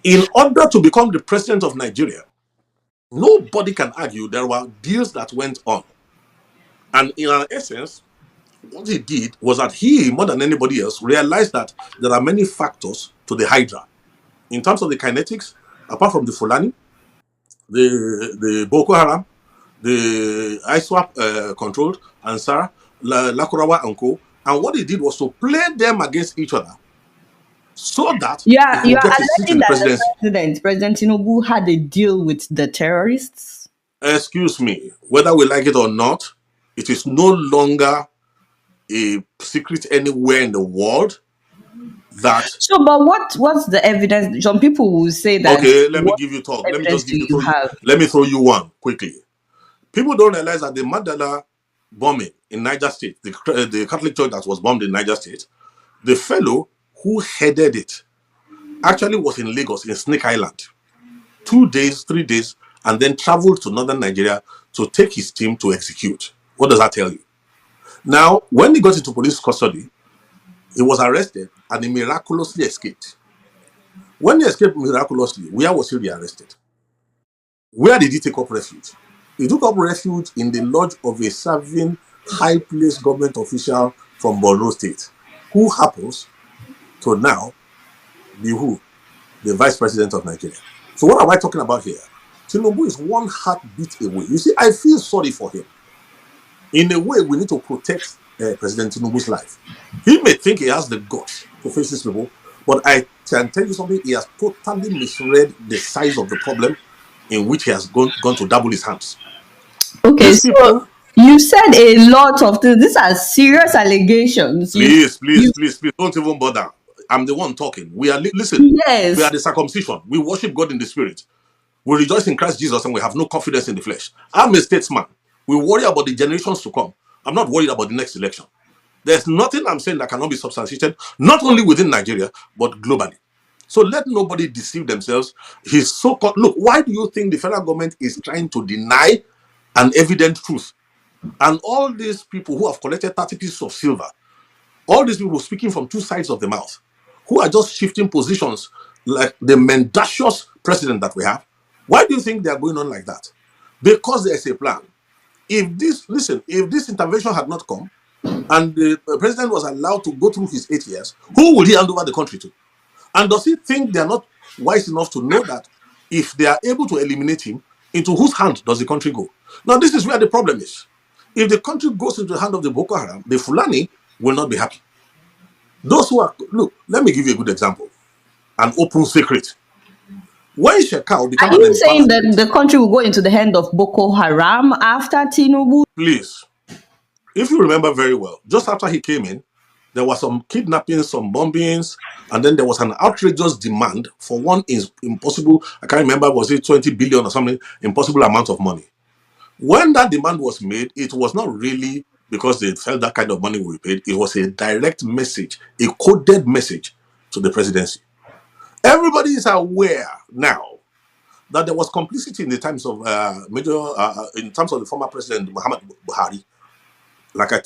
In order to become the president of Nigeria, nobody can argue there were deals that went on. And in essence, what he did was that he, more than anybody else, realized that there are many factors to the Hydra. In terms of the kinetics, apart from the Fulani, the Boko Haram, the ISWAP controlled, Ansar, Lakurawa and Co. And what he did was to play them against each other so that he You could are get a seat in alleging the that presidency. President Tinubu had a deal with the terrorists? Excuse me, whether we like it or not, it is no longer a secret anywhere in the world that. So, but what's the evidence? Some people will say that. Okay, let me What give you talk. Let me evidence just do give you you throw you. have? Let me throw you one quickly. People don't realize that the Mandela bombing in Niger State, the Catholic church that was bombed in Niger State, the fellow who headed it actually was in Lagos, in Snake Island, 2 days, 3 days, and then traveled to northern Nigeria to take his team to execute. What does that tell you? Now, when he got into police custody, he was arrested and he miraculously escaped. When he escaped miraculously, where was he rearrested? Where did he take up refuge? He took up refuge in the lodge of a serving high-placed government official from Borno State, who happens to now be who? The vice president of Nigeria. So what am I talking about here? Tinubu is one heartbeat away. You see, I feel sorry for him. In a way, we need to protect President Tinubu's life. He may think he has the guts to face these people, but I can tell you something, he has totally misread the size of the problem in which he has gone to double his hands. Okay, These so people, you said a lot of things. These are serious allegations. please, don't even bother. I'm the one talking. We are, listen, we Yes. are the circumcision. We worship God in the spirit. We rejoice in Christ Jesus and we have no confidence in the flesh. I'm a statesman. We worry about the generations to come. I'm not worried about the next election. There's nothing I'm saying that cannot be substantiated, not only within Nigeria, but globally. So let nobody deceive themselves. His so-called, look, why do you think the federal government is trying to deny an evident truth? And all these people who have collected 30 pieces of silver, all these people speaking from two sides of the mouth, who are just shifting positions like the mendacious president that we have, why do you think they are going on like that? Because there's a plan. If this intervention had not come and the president was allowed to go through his 8 years, who would he hand over the country to? And does he think they are not wise enough to know that if they are able to eliminate him, into whose hand does the country go? Now, this is where the problem is. If the country goes into the hand of the Boko Haram, the Fulani will not be happy. Those who are, look, let me give you a good example. An open secret. When Shekau became Are an you saying that embarrassment, the country will go into the hand of Boko Haram after Tinubu? please, if you remember very well, just after he came in, there was some kidnappings, some bombings, and then there was an outrageous demand for one impossible, I can't remember, was it 20 billion or something, impossible amount of money. When that demand was made, it was not really because they felt that kind of money will be paid. It was a direct message, a coded message to the presidency. Everybody is aware now that there was complicity in the times of in terms of the former president Muhammad Buhari. Like I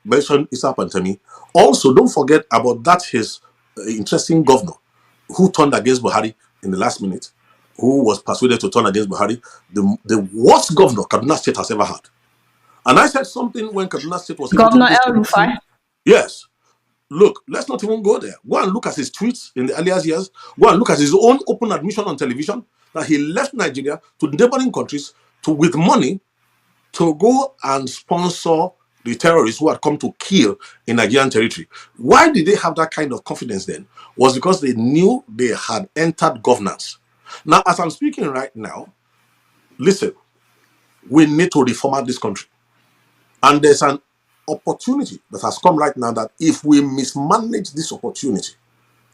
mentioned Issa Pantami. Also, don't forget about that his interesting governor who turned against Buhari in the last minute, who was persuaded to turn against Buhari, the worst governor Kaduna State has ever had. And I said something when Kaduna State was able to Governor do El Rufai? yes. Look, let's not even go there. Go and look at his tweets in the earlier years. Go and look at his own open admission on television that he left Nigeria to neighboring countries with money to go and sponsor the terrorists who had come to kill in Nigerian territory. Why did they have that kind of confidence then? Was because they knew they had entered governance. Now, as I'm speaking right now, listen, we need to reformat this country. And there's an opportunity that has come right now that if we mismanage this opportunity,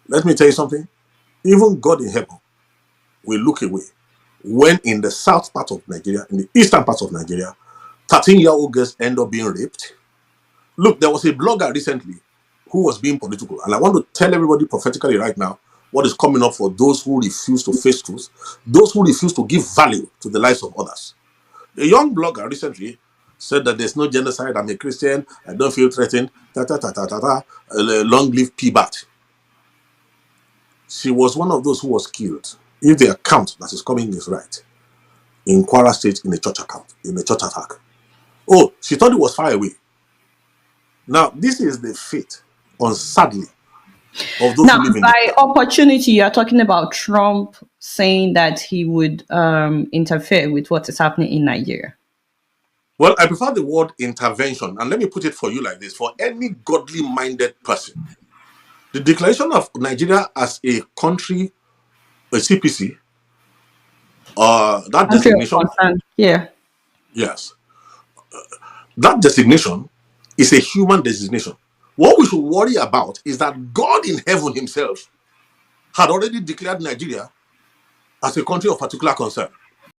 let me tell you something, even God in heaven will look away when in the south part of Nigeria, in the eastern part of Nigeria, 13-year-old girls end up being raped. Look, there was a blogger recently who was being political, and I want to tell everybody prophetically right now what is coming up for those who refuse to face truth, those who refuse to give value to the lives of others. A young blogger recently said that there's no genocide, I'm a Christian, I don't feel threatened, long live P-Bat. She was one of those who was killed If the account that is coming is right, in Kwara State, in a church account, in a church attack. Oh, she thought it was far away. Now, this is the fate, sadly, of those Now, who live in the. by opportunity, you are talking about Trump saying that he would interfere with what is happening in Nigeria. Well, I prefer the word intervention, and let me put it for you like this: for any godly-minded person, the declaration of Nigeria as a country, a CPC, that Country of designation, concern. Yeah. yes, that designation is a human designation. What we should worry about is that God in heaven himself had already declared Nigeria as a country of particular concern.